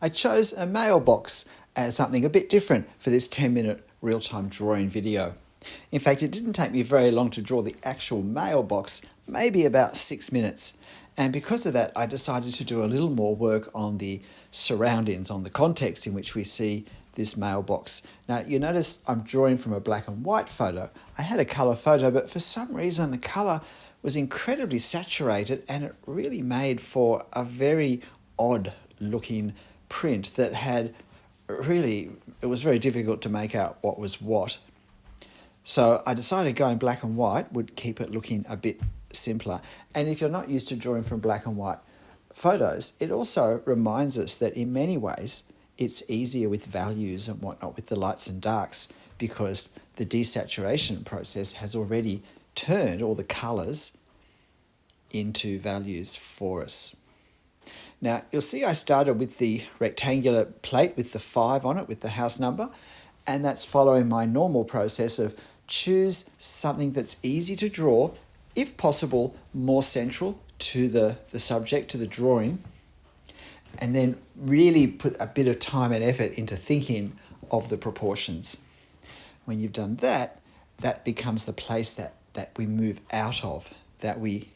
I chose a mailbox as something a bit different for this 10-minute real-time drawing video. In fact, it didn't take me very long to draw the actual mailbox, maybe about 6 minutes. And because of that, I decided to do a little more work on the surroundings, on the context in which we see this mailbox. Now, you notice I'm drawing from a black and white photo. I had a colour photo, but for some reason the colour was incredibly saturated and it really made for a very odd looking print that had it was very difficult to make out what was what. So I decided going black and white would keep it looking a bit simpler. And if you're not used to drawing from black and white photos, it also reminds us that in many ways it's easier with values and whatnot, with the lights and darks, because the desaturation process has already turned all the colours into values for us. Now, you'll see I started with the rectangular plate with the 5 on it, with the house number, and that's following my normal process of choose something that's easy to draw, if possible, more central to the subject, to the drawing, and then really put a bit of time and effort into thinking of the proportions. When you've done that, that becomes the place that we move out of, that we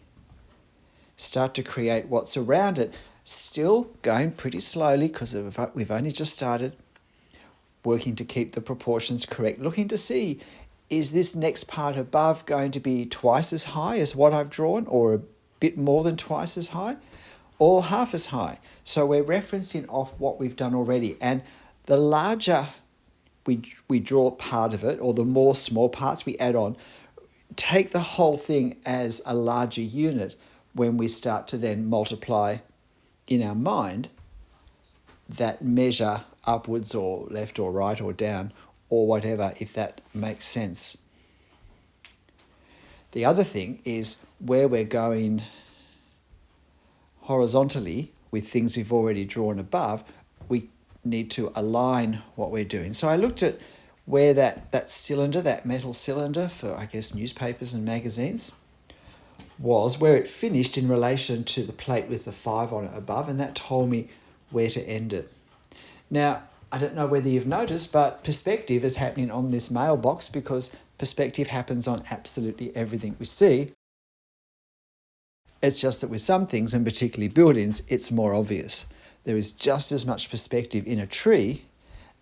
start to create what's around it, still going pretty slowly because we've only just started, working to keep the proportions correct, looking to see, is this next part above going to be twice as high as what I've drawn, or a bit more than twice as high, or half as high? So we're referencing off what we've done already, and the larger we draw part of it, or the more small parts we add on, take the whole thing as a larger unit when we start to then multiply in our mind that measure upwards or left or right or down or whatever, if that makes sense. The other thing is where we're going horizontally with things we've already drawn above, we need to align what we're doing. So I looked at where that cylinder, that metal cylinder for, I guess, newspapers and magazines, was, where it finished in relation to the plate with the 5 on it above, and that told me where to end it. Now, I don't know whether you've noticed, but perspective is happening on this mailbox, because perspective happens on absolutely everything we see. It's just that with some things, and particularly buildings, it's more obvious. There is just as much perspective in a tree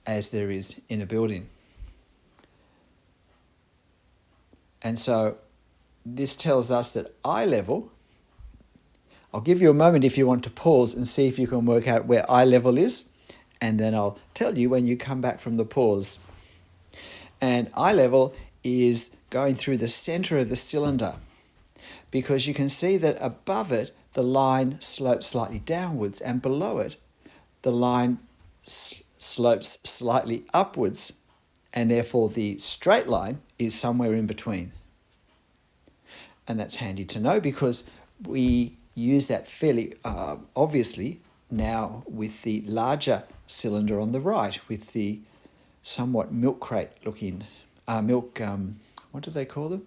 as there is in a building. And so this tells us that eye level, I'll give you a moment if you want to pause and see if you can work out where eye level is, and then I'll tell you when you come back from the pause. And eye level is going through the center of the cylinder, because you can see that above it the line slopes slightly downwards, and below it the line slopes slightly upwards, and therefore the straight line is somewhere in between. And that's handy to know, because we use that fairly obviously now with the larger cylinder on the right, with the somewhat milk crate looking, what do they call them?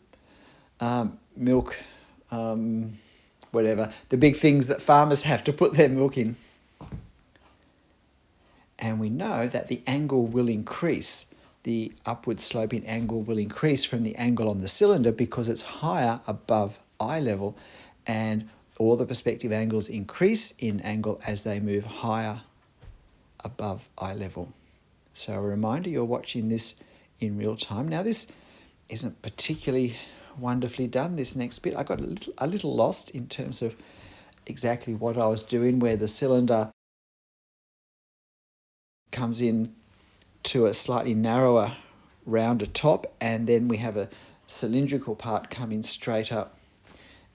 Whatever, the big things that farmers have to put their milk in. And we know that the angle will increase. The upward sloping angle will increase from the angle on the cylinder because it's higher above eye level, and all the perspective angles increase in angle as they move higher above eye level. So a reminder, you're watching this in real time. Now, this isn't particularly wonderfully done, this next bit. I got a little lost in terms of exactly what I was doing, where the cylinder comes in to a slightly narrower, rounder top, and then we have a cylindrical part coming straight up,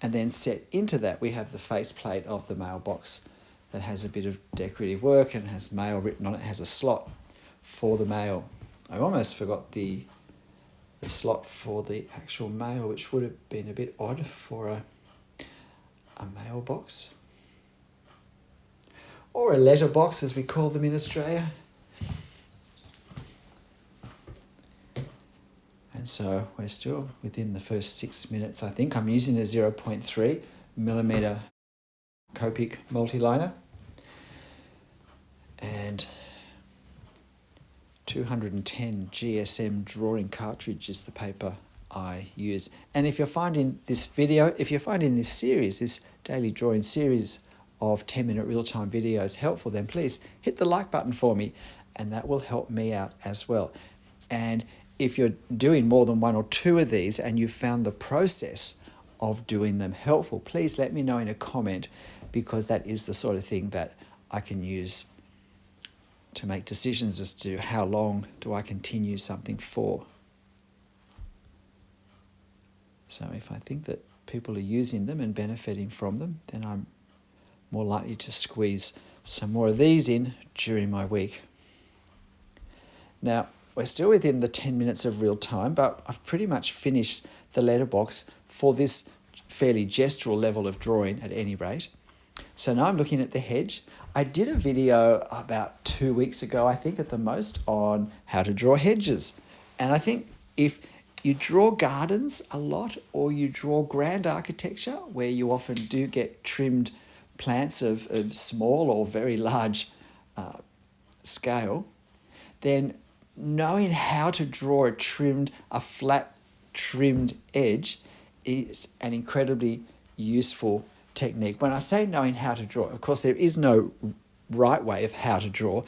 and then set into that we have the faceplate of the mailbox that has a bit of decorative work and has mail written on it, has a slot for the mail. I almost forgot the slot for the actual mail, which would have been a bit odd for a mailbox, or a letterbox as we call them in Australia. And so we're still within the first 6 minutes, I think. I'm using a 0.3 millimeter Copic multiliner. And 210 GSM drawing cartridge is the paper I use. And if you're finding this series, this daily drawing series of 10-minute real-time videos helpful, then please hit the like button for me, and that will help me out as well. And if you're doing more than one or two of these and you've found the process of doing them helpful, please let me know in a comment, because that is the sort of thing that I can use to make decisions as to how long do I continue something for. So if I think that people are using them and benefiting from them, then I'm more likely to squeeze some more of these in during my week. Now, we're still within the 10 minutes of real time, but I've pretty much finished the letterbox for this fairly gestural level of drawing at any rate. So now I'm looking at the hedge. I did a video about 2 weeks ago, I think at the most, on how to draw hedges. And I think if you draw gardens a lot, or you draw grand architecture where you often do get trimmed plants of small or very large scale, then knowing how to draw a flat trimmed edge is an incredibly useful technique. When I say knowing how to draw, of course there is no right way of how to draw,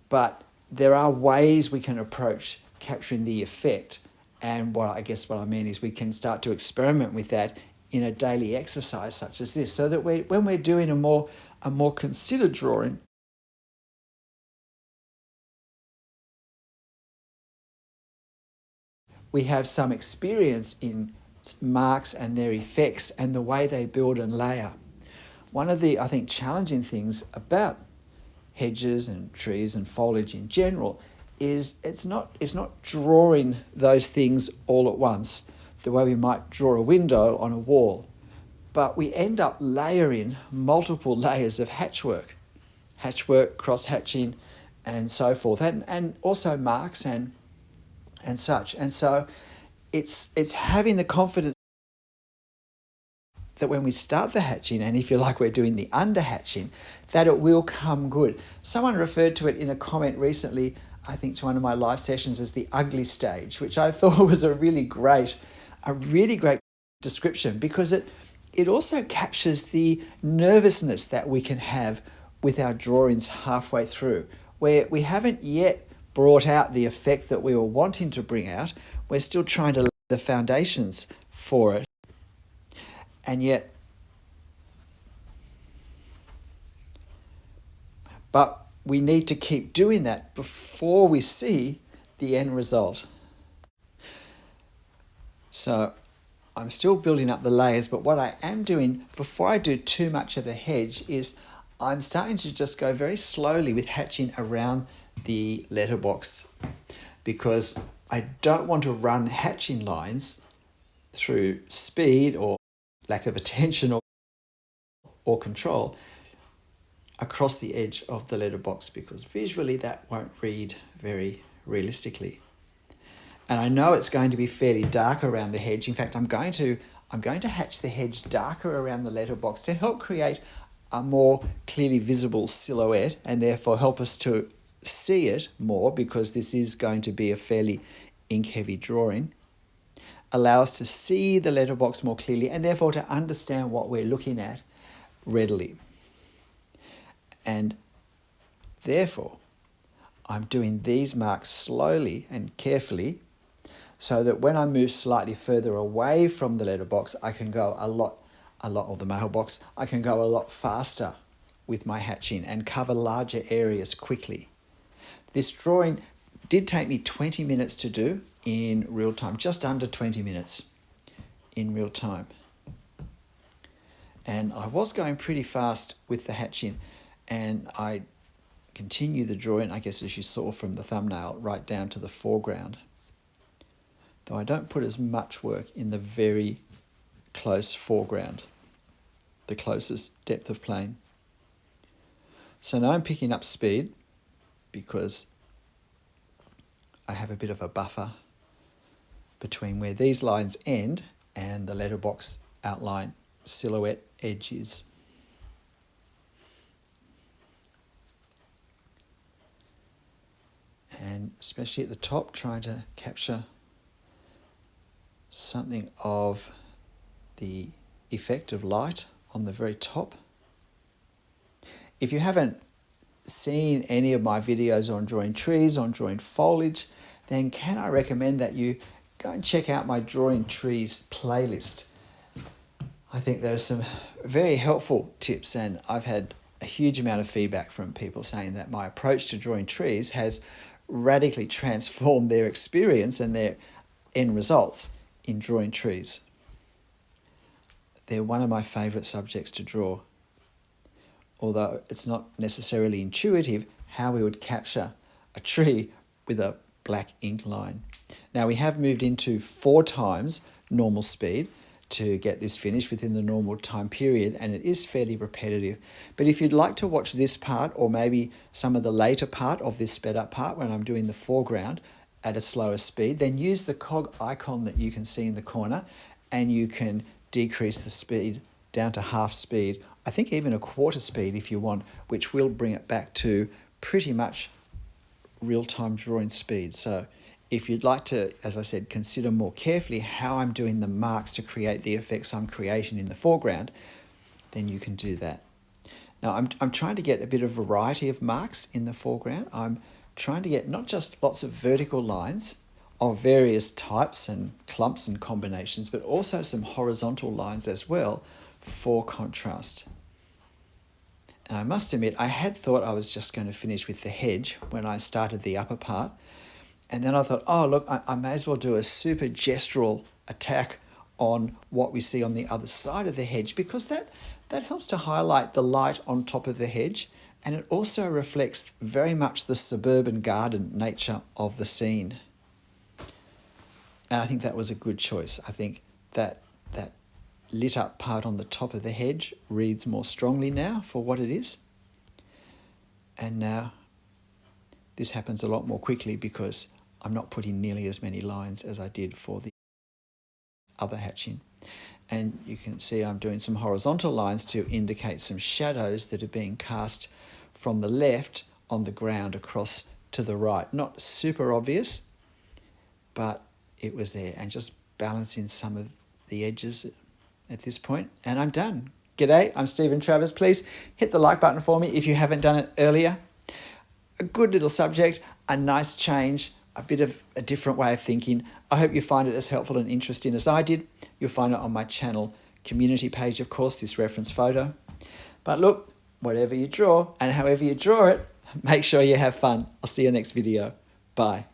but there are ways we can approach capturing the effect. And what I mean is we can start to experiment with that in a daily exercise such as this, so that when we're doing a more considered drawing, we have some experience in marks and their effects and the way they build and layer. One of the, I think, challenging things about hedges and trees and foliage in general is it's not drawing those things all at once, the way we might draw a window on a wall, but we end up layering multiple layers of hatchwork, cross-hatching, and so forth, and also marks and such. And so it's having the confidence that when we start the hatching, and if you like, we're doing the under hatching, that it will come good. Someone referred to it in a comment recently, I think to one of my live sessions, as the ugly stage, which I thought was a really great description, because it also captures the nervousness that we can have with our drawings halfway through, where we haven't yet brought out the effect that we were wanting to bring out. We're still trying to lay the foundations for it. And yet, but we need to keep doing that before we see the end result. So I'm still building up the layers, but what I am doing before I do too much of the hedge is I'm starting to just go very slowly with hatching around the letterbox, because I don't want to run hatching lines through speed or lack of attention or control across the edge of the letterbox, because visually that won't read very realistically. And I know it's going to be fairly dark around the hedge. In fact, I'm going to hatch the hedge darker around the letterbox to help create a more clearly visible silhouette, and therefore help us to see it more, because this is going to be a fairly ink-heavy drawing. Allow us to see the letterbox more clearly, and therefore to understand what we're looking at readily. And therefore, I'm doing these marks slowly and carefully, so that when I move slightly further away from the letterbox, I can go a lot of the mailbox, I can go a lot faster with my hatching and cover larger areas quickly. This drawing did take me 20 minutes to do in real time, just under 20 minutes in real time. And I was going pretty fast with the hatching, and I continue the drawing, I guess as you saw from the thumbnail, right down to the foreground. Though I don't put as much work in the very close foreground, the closest depth of plane. So now I'm picking up speed, because I have a bit of a buffer between where these lines end and the letterbox outline silhouette edges. And especially at the top, trying to capture something of the effect of light on the very top. If you haven't seen any of my videos on drawing trees, on drawing foliage, then can I recommend that you go and check out my Drawing Trees playlist. I think there are some very helpful tips, and I've had a huge amount of feedback from people saying that my approach to drawing trees has radically transformed their experience and their end results in drawing trees. They're one of my favourite subjects to draw, although it's not necessarily intuitive how we would capture a tree with a black ink line. Now we have moved into 4 times normal speed to get this finished within the normal time period, and it is fairly repetitive. But if you'd like to watch this part, or maybe some of the later part of this sped up part when I'm doing the foreground at a slower speed, then use the cog icon that you can see in the corner, and you can decrease the speed down to half speed, I think even a quarter speed if you want, which will bring it back to pretty much real-time drawing speed. So if you'd like to, as I said, consider more carefully how I'm doing the marks to create the effects I'm creating in the foreground, then you can do that. Now I'm trying to get a bit of variety of marks in the foreground. I'm trying to get not just lots of vertical lines of various types and clumps and combinations, but also some horizontal lines as well for contrast. And I must admit, I had thought I was just going to finish with the hedge when I started the upper part. And then I thought, oh, look, I may as well do a super gestural attack on what we see on the other side of the hedge, because that helps to highlight the light on top of the hedge. And it also reflects very much the suburban garden nature of the scene. And I think that was a good choice. I think that lit up part on the top of the hedge reads more strongly now for what it is. And now this happens a lot more quickly because I'm not putting nearly as many lines as I did for the other hatching. And you can see I'm doing some horizontal lines to indicate some shadows that are being cast from the left on the ground across to the right. Not super obvious, but it was there, and just balancing some of the edges at this point, and I'm done. G'day, I'm Stephen Travers. Please hit the like button for me if you haven't done it earlier. A good little subject, a nice change, a bit of a different way of thinking. I hope you find it as helpful and interesting as I did. You'll find it on my channel community page, of course, this reference photo. But look, whatever you draw and however you draw it, make sure you have fun. I'll see you next video. Bye.